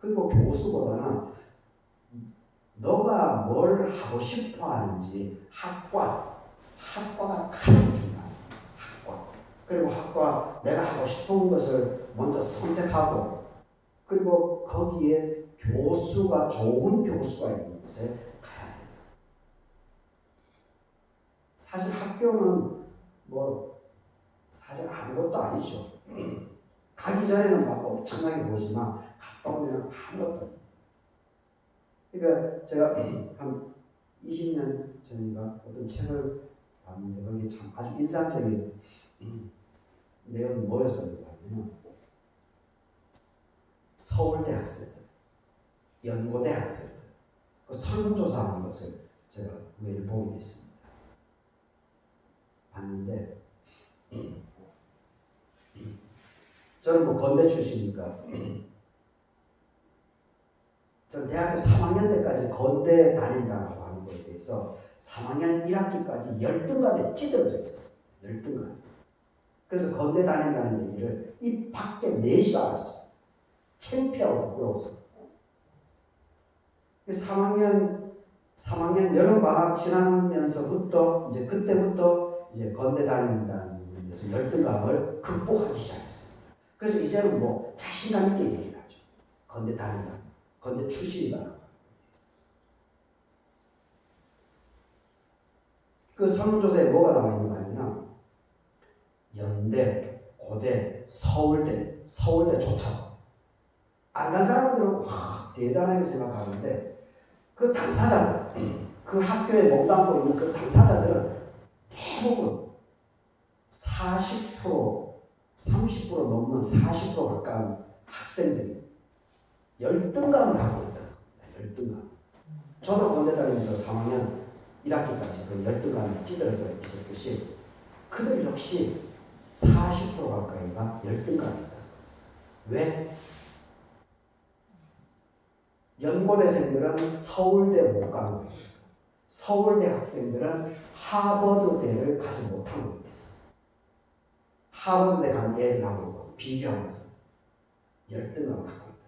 그리고 교수보다는 너가 뭘 하고 싶어 하는지 학과가 가장 중요해요. 학과. 그리고 학과 내가 하고 싶은 것을 먼저 선택하고 그리고 거기에 교수가 좋은 교수가 있는 곳에 가야 된다. 사실 학교는 뭐 사실 아무것도 아니죠. 가기 전에는 막 엄청나게 보지만 갔다 오면 아무것도 아니에요. 그러니까 제가 한 20년 전인가 어떤 책을 봤는데 거기 참 아주 인상적인 내용이 뭐였었는가 하면 서울대 학생들, 연고대 학생들 그 설문조사하는 것을 제가 우연히 보게 됐습니다. 봤는데 저는 뭐 건대 출신이니까 저는 대학교 3학년 때까지 건대 다닌다고 하는 거에 대해서 3학년 1학기까지 열등감에 찌들어져 있었어요. 열등감. 그래서 건대 다닌다는 얘기를 입 밖에 내지도 않았어요. 창피하고 부끄러워서. 3학년 여름방학 지나면서부터 이제 그때부터 이제 건대 다닌다는 데서 열등감을 극복하기 시작했습니다. 그래서 이제는 뭐 자신감 있게 얘기를 하죠. 건대 다닌다. 건대 출신이다. 그 설문조사에 뭐가 나와 있는 거 아니냐? 연대, 고대, 서울대조차도 안 간 사람들은 와 대단하게 생각하는데 그 당사자들, 그 학교에 몸담고 있는 그 당사자들은 대부분 40%, 30% 넘는 40% 가까운 학생들이 열등감을 갖고 있다는 겁니다. 열등감. 저도 건대 다니면서 3학년 1학기까지 그 열등감이 찌들어져 있었듯이 그들 역시 40% 가까이가 열등감이 있다. 왜? 연고대생들은 서울대 못 가는 거예요. 서울대 학생들은 하버드대를 가지 못하는 거예요. 하버드대 간 애들하고 비교하면서 열등감을 갖고 있다.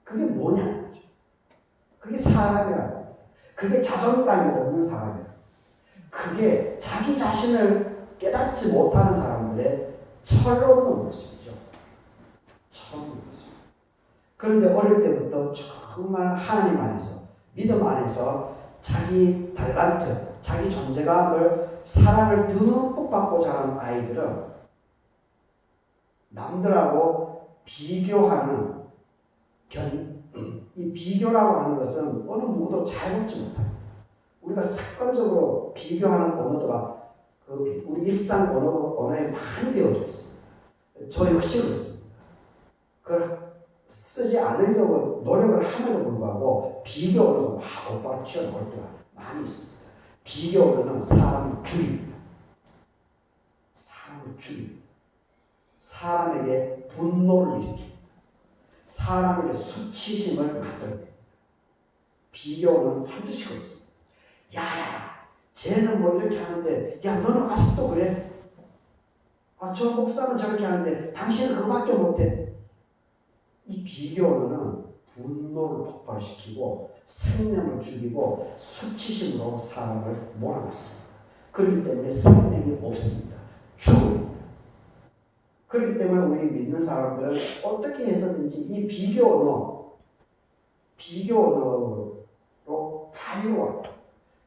그게 뭐냐는 거죠. 그게 사람이라는 겁니다. 그게 자존감이 없는 사람이라는 겁니다. 그게 자기 자신을 깨닫지 못하는 사람들의 철없는 모습이죠. 철없는 모습. 그런데 어릴 때부터 정말 하나님 안에서, 믿음 안에서 자기 달란트, 자기 존재감을 사랑을 듬뿍 받고 자란 아이들은 남들하고 비교하는 이 비교라고 하는 것은 어느 누구도 자유롭지 못합니다. 우리가 습관적으로 비교하는 언어가 우리 일상 언어에 많이 배워져 있습니다. 저 역시 그렇습니다. 그걸 쓰지 않으려고 노력을 함에도 불구하고 비교 언어가 막 오빠가 튀어나올 때가 많이 있습니다. 비교 언어는 사람을 죽입니다. 사람을 죽입니다. 사람에게 분노를 일으킵니다. 사람에게 수치심을 만들어냅니다. 비교는 반드시 그렇습니다. 야, 쟤는 뭐 이렇게 하는데, 야, 너는 아직도 그래? 저 목사는 저렇게 하는데, 당신은 그거밖에 못해. 이 비교는 분노를 폭발시키고, 생명을 죽이고, 수치심으로 사람을 몰아넣습니다. 그렇기 때문에 생명이 없습니다. 죽습니다. 그렇기 때문에 우리 믿는 사람들은 어떻게 해서든지 이 비교 언어로 자유로워.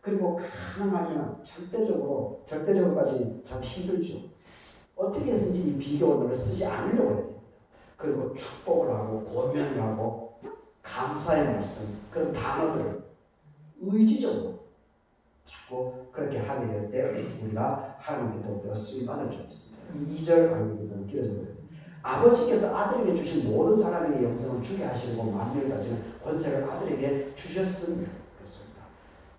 그리고 가능하면 절대적으로까지 참 힘들죠. 어떻게 해서든지 이 비교 언어를 쓰지 않으려고 해야 됩니다. 그리고 축복을 하고 권면을 하고 감사의 말씀 그런 단어들을 의지적으로 자꾸 그렇게 하게 될 때 우리가 하나님께 더욱더 쓰임받을 줄 믿습니다. 2절 하나님께 너무 길어져 버려요. 아버지께서 아들에게 주신 모든 사람에게 영생을 주게 하시고 만민을 다스리는 권세를 아들에게 주셨습니다. 그렇습니다.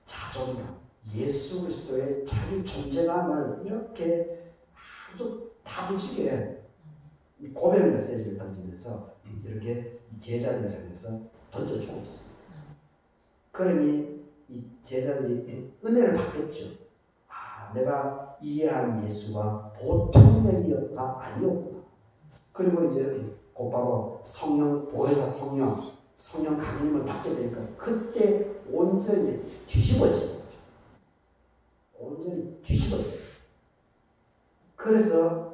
자존감, 예수 그리스도의 자기 존재감을 이렇게 아주 다부지게 고백 메시지를 던지면서 이렇게 제자들을 향해서 던져주고 있습니다. 그러니 이 제자들이 은혜를 받겠죠. 내가 이해한 예수가 보통 얘기가 아니었구나. 그리고 이제 곧바로 성령, 보혜사 성령, 성령 강림을 받게 되니까 그때 온전히 뒤집어지는 거죠. 온전히 뒤집어져요. 그래서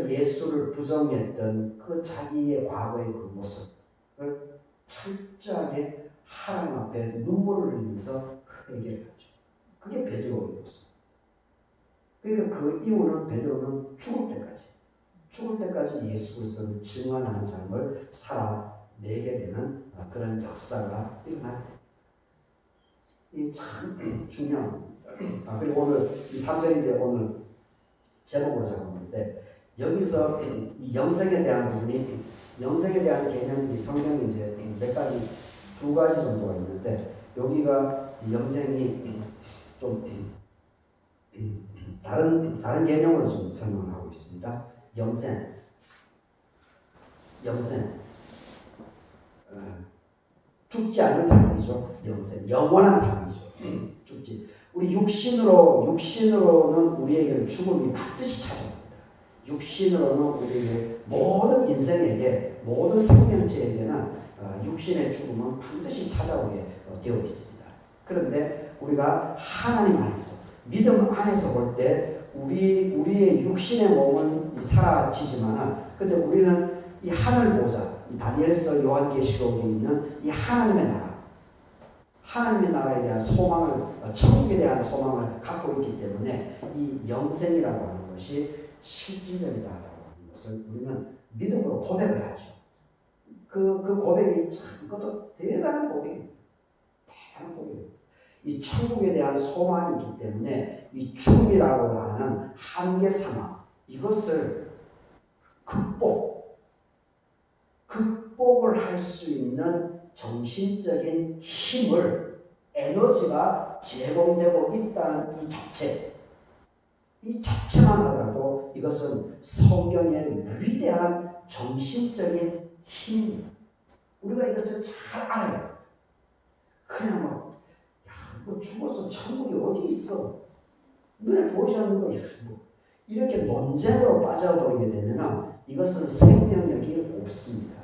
예수를 부정했던 그 자기의 과거의 그 모습을 철저하게 하나님 앞에 눈물을 흘리면서 해결하죠. 그게 베드로의 모습. 그러니까 그 이후는 베드로는 죽을 때까지 예수 그리스도를 증언하는 삶을 살아내게 되는 그런 역사가 일어나게 됩니다. 이 참 중요합니다. 그리고 오늘 이 3절 이제 오늘 제목으로 잡았는데 여기서 이 영생에 대한 부분이 영생에 대한 개념이 성경에 이제 몇 가지 두 가지 정도가 있는데 여기가 영생이 좀 다른 개념으로 좀 설명을 하고 있습니다. 영생 죽지 않는 삶이죠. 영생 영원한 삶이죠. 죽지 우리 육신으로는 우리에게는 죽음이 반드시 찾아옵니다. 육신으로는 우리에게 모든 인생에게 모든 생명체에게는 육신의 죽음은 반드시 찾아오게 되어 있습니다. 그런데 우리가 하나님 안에서 믿음 안에서 볼 때 우리의 육신의 몸은 사라지지만은 근데 우리는 이 하늘 보좌 이 다니엘서 요한계시록에 있는 이 하나님의 나라에 대한 소망을 천국에 대한 소망을 갖고 있기 때문에 이 영생이라고 하는 것이 실질적이다라고 하는 것을 우리는 믿음으로 고백을 하죠. 그 고백이 참 그것도 대단한 고백입니다. 이 천국에 대한 소망이 있기 때문에 이 죽음이라고 하는 한계 상황 이것을 극복을 할 수 있는 정신적인 힘을 에너지가 제공되고 있다는 이 자체만 하더라도 이것은 성경의 위대한 정신적인 힘입니다. 우리가 이것을 잘 알아요. 그냥 뭐 죽어서 천국이 어디 있어? 눈에 보이지 않는 거 이렇게 논쟁으로 빠져버리게 되면 이것은 생명력이 없습니다.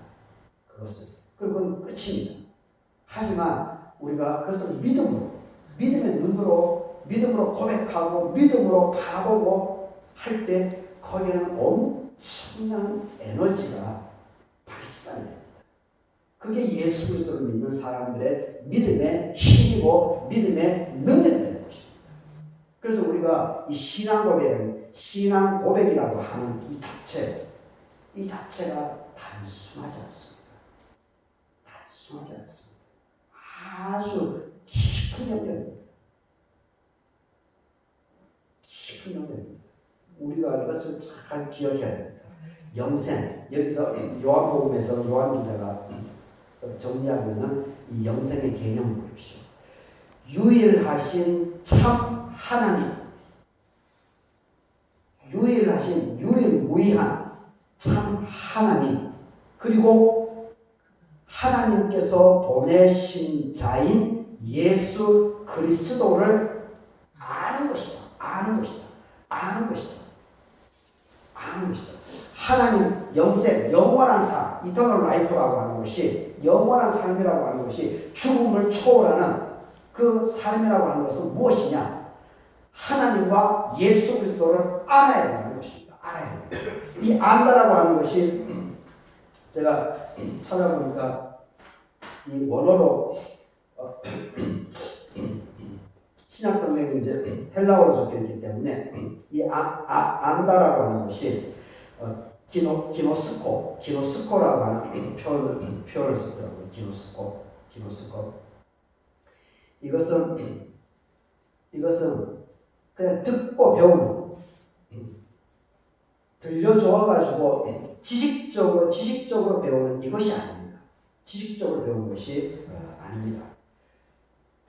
그건 끝입니다. 하지만 우리가 그것을 믿음의 눈으로 믿음으로 고백하고 믿음으로 바라보고 할 때 거기에는 엄청난 에너지가 발산됩니다. 그게 예수 그리스도를 믿는 사람들의 믿음의 힘이고 믿음의 능력이 되는 것입니다. 그래서 우리가 이 신앙 고백이라고 하는 이 자체가 단순하지 않습니다. 아주 깊은 영역입니다. 우리가 이것을 잘 기억해야 됩니다. 영생, 여기서 요한복음에서 요한 기자가 정리하고 있는 이 영생의 개념을 보십시오. 유일하신 참 하나님, 유일무이한 참 하나님, 그리고 하나님께서 보내신 자인 예수 그리스도를 아는 것이다. 하나님 영생, 영원한 삶, 이터널 라이프라고 하는 것이 영원한 삶이라고 하는 것이 죽음을 초월하는 그 삶이라고 하는 것은 무엇이냐? 하나님과 예수 그리스도를 알아야 하는 것입니다. 이 안다라고 하는 것이 제가 찾아보니까 이 원어로 신약성경이 이제 헬라어로 적혀있기 때문에 이 안다라고 하는 것이 기노스코라고 하는 표현을 썼더라고요. 기노스코. 이것은 그냥 듣고 배우는, 들려줘가지고 지식적으로 배우는 이것이 아닙니다. 지식적으로 배우는 것이 아닙니다.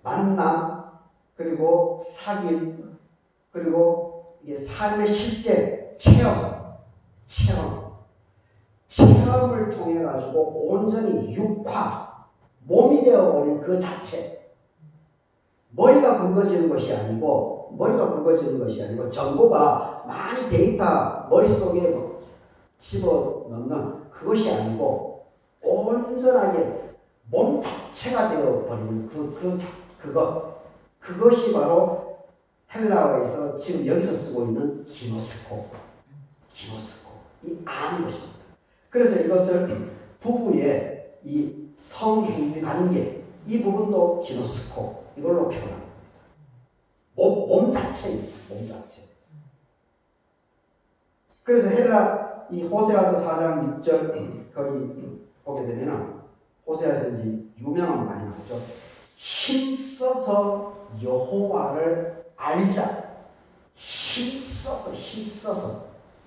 만남, 그리고 사귐, 그리고 이게 삶의 실제 체험을 통해 가지고 온전히 육화, 몸이 되어버린 그 자체. 머리가 굵어지는 것이 아니고 정보가 많이 데이터 머릿속에 집어넣는 그것이 아니고 온전하게 몸 자체가 되어버리는 그것이 바로 헬라어에서 지금 여기서 쓰고 있는 기노스코, 이 아는 것입니다. 그래서 이것을 부부의 이 성행위 관계, 이 부분도 기노스코, 이걸로 표현합니다. 몸 자체입니다. 몸 자체. 그래서 헬라 이 호세아서 4장 6절 거기 보게 되면 호세아서 이제 유명한 말이 나오죠. 힘써서 여호와를 알자. 힘써서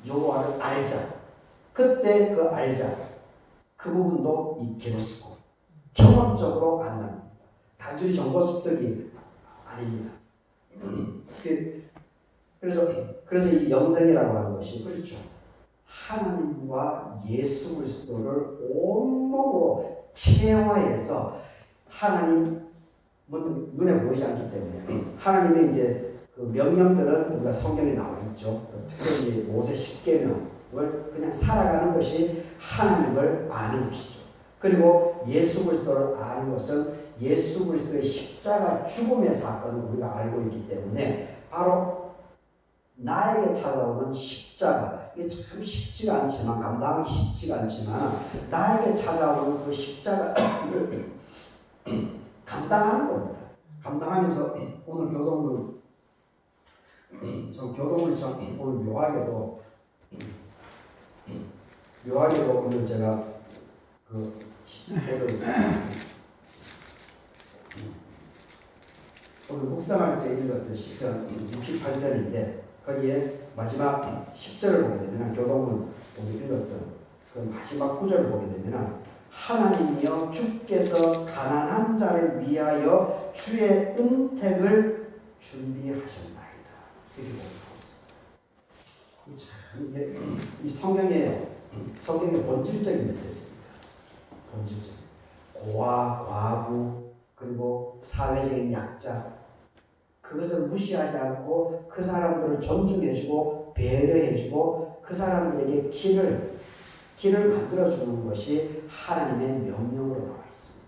여호와를 알자. 그때 그 알자. 그 부분도 이 기노스코. 경험적으로 안다는 겁니다. 단순히 정보 습득이 아닙니다. 그래서 이 영생이라고 하는 것이 그렇죠. 하나님과 예수 그리스도를 온몸으로 체화해서 하나님 눈에 보이지 않기 때문에 하나님의 이제 그 명령들은 우리가 성경에 나와 있죠. 특별히 모세 10계명을 그냥 살아가는 것이 하나님을 아는 것이죠. 그리고 예수 그리스도를 아는 것은 예수 그리스도의 십자가 죽음의 사건을 우리가 알고 있기 때문에 바로 나에게 찾아오는 십자가, 이게 참 쉽지가 않지만, 감당하기 쉽지가 않지만 나에게 찾아오는 그 십자가를 감당하는 겁니다. 감당하면서 오늘 교동을 오늘 묘하게도 오늘 제가 오늘 묵상할 때 읽었던 시편 68편인데 거기에 마지막 10절을 보게 되면 교동을 오늘 읽었던 그 마지막 구절을 보게 되면 하나님이여 주께서 가난한 자를 위하여 주의 은택을 준비하셨나이다. 이렇게 보고 있습니다. 이 성경의 본질적인 메시지입니다. 본질적인 고아, 과부, 그리고 사회적인 약자, 그것을 무시하지 않고 그 사람들을 존중해주고 배려해주고 그 사람들에게 길을 만들어주는 것이 하나님의 명령으로 나와 있습니다.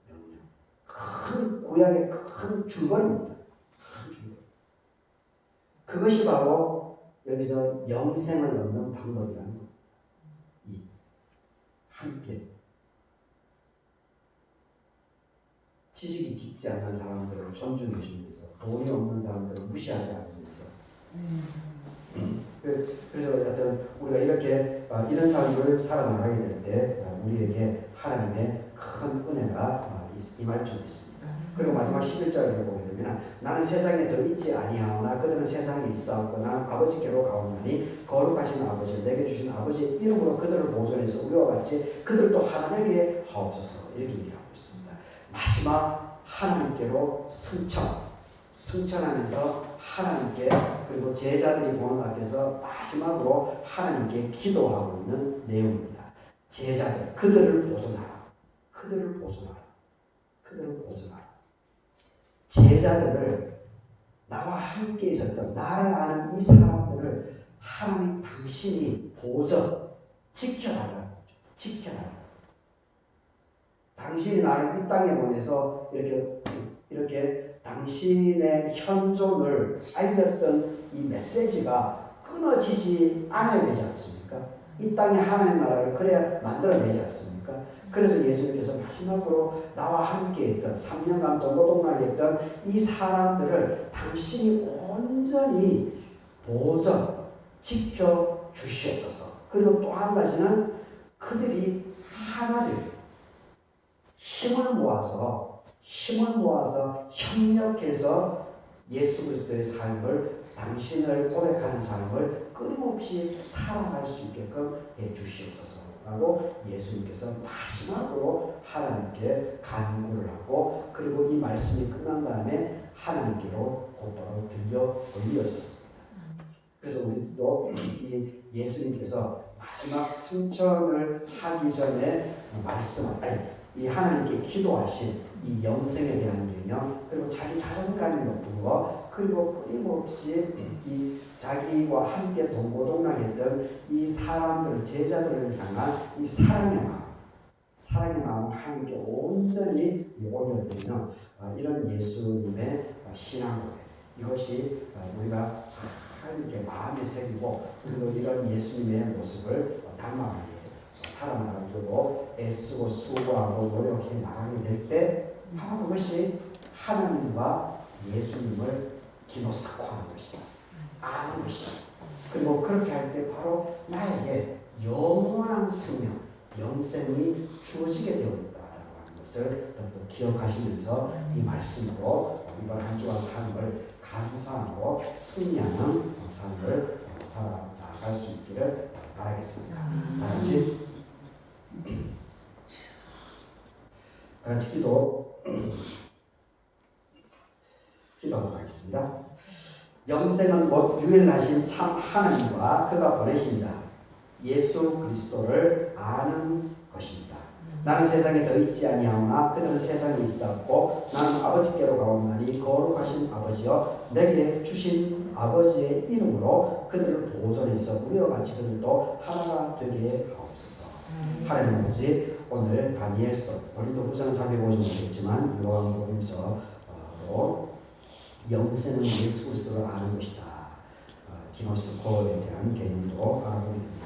명령. 큰 구약의 큰 줄거리입니다. 큰 줄거리. 그것이 바로 여기서 영생을 얻는 방법이라는 겁니다. 함께 지식이 깊지 않은 사람들을 존중해 주면서 돈이 없는 사람들을 무시하지 않으면서 그래서 여하튼 우리가 이렇게 이런 삶을 살아나가게 될 때 우리에게 하나님의 큰 은혜가 임할 줄 믿습니다. 그리고 마지막 11절을 보게 되면 나는 세상에 더 있지 아니하오나 그들은 세상에 있사오고 나는 아버지께로 가오나니 거룩하신 아버지 내게 주신 아버지의 이름으로 그들을 보존해서 우리와 같이 그들도 하나 되게 하옵소서 이렇게 얘기하고 있습니다. 마지막 하나님께로 승천하면서 하나님께 그리고 제자들이 보는 앞에서 마지막으로 하나님께 기도하고 있는 내용입니다. 제자들 그들을 보존하라. 제자들을 나와 함께 있었던 나를 아는 이 사람들을 하나님 당신이 지켜달라. 당신이 나를 이 땅에 보내서 이렇게 당신의 현존을 알렸던 이 메시지가 끊어지지 않아야 되지 않습니까? 이 땅에 하나님 나라를 그래야 만들어내지 않습니까? 그래서 예수님께서 마지막으로 나와 함께 했던 3년간 동고동락에 했던 이 사람들을 당신이 온전히 지켜 주시옵소서. 그리고 또 한 가지는 그들이 하나 되고 힘을 모아서 협력해서 예수 그리스도의 삶을 당신을 고백하는 삶을 끊임없이 살아갈 수 있게끔 해주시옵소서라고 예수님께서 마지막으로 하나님께 간구를 하고 그리고 이 말씀이 끝난 다음에 하나님께로 곧바로 들려 올려졌습니다. 그래서 우리도 이 예수님께서 마지막 승천을 하기 전에 이 하나님께 기도하신 이 영생에 대한 개념 그리고 자기 자존감이 높은 것 그리고 끊임없이 이 자기와 함께 동고동락했던 이 사람들 제자들을 향한 이 사랑의 마음 하나님께 온전히 올려드리는 이런 예수님의 신앙고백, 이것이 우리가 잘 이렇게 마음에 새기고 그리고 이런 예수님의 모습을 닮아가게 살아나가고 애쓰고 수고하고 노력해 나가게 될 때 바로 그것이 하나님과 예수님을 기노스코하는 것이다. 아는 것이다. 그리고 그렇게 할 때 바로 나에게 영원한 생명, 영생이 주어지게 되어 있다라고 하는 것을 또 기억하시면서 이 말씀으로 이번 한 주간 삶을 감사하고 승리하는 삶을 살아나갈 수 있기를 바라겠습니다. 다 같이 기도하도록 하겠습니다. 영생은 곧 유일하신 참 하나님과 그가 보내신 자 예수 그리스도를 아는 것입니다. 나는 세상에 더 있지 아니하오나 그들은 세상에 있었고 나는 아버지께로 가옵나니 거룩하신 아버지여 내게 주신 아버지의 이름으로 그들을 보존해서 우리와 같이 그들도 하나가 되게 하옵소서. 하나님 아버지, 오늘 다니엘서 우리도 구절은 잘 배우지 못했지만 요한복음서로 영생은 예수 그리스도를 아는 것이다. 기노스코에 대한 개념도 알아보게 됩니다.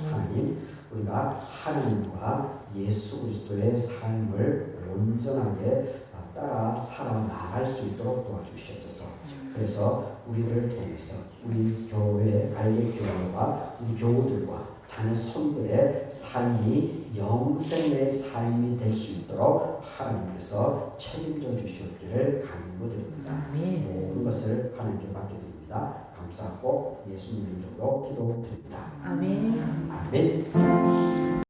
하나님, 우리가 하나님과 예수 그리스도의 삶을 온전하게 따라 살아나갈 수 있도록 도와주시옵소서. 그래서 우리를 통해서 우리 교회, 갈릴교회와 우리 교우들과 자녀 손들의 삶이 영생의 삶이 될 수 있도록 하나님께서 책임져 주시옵기를 간구드립니다. 모든 것을 하나님께 맡겨드립니다. 감사하고 예수님의 이름으로 기도드립니다. 아멘. 아멘.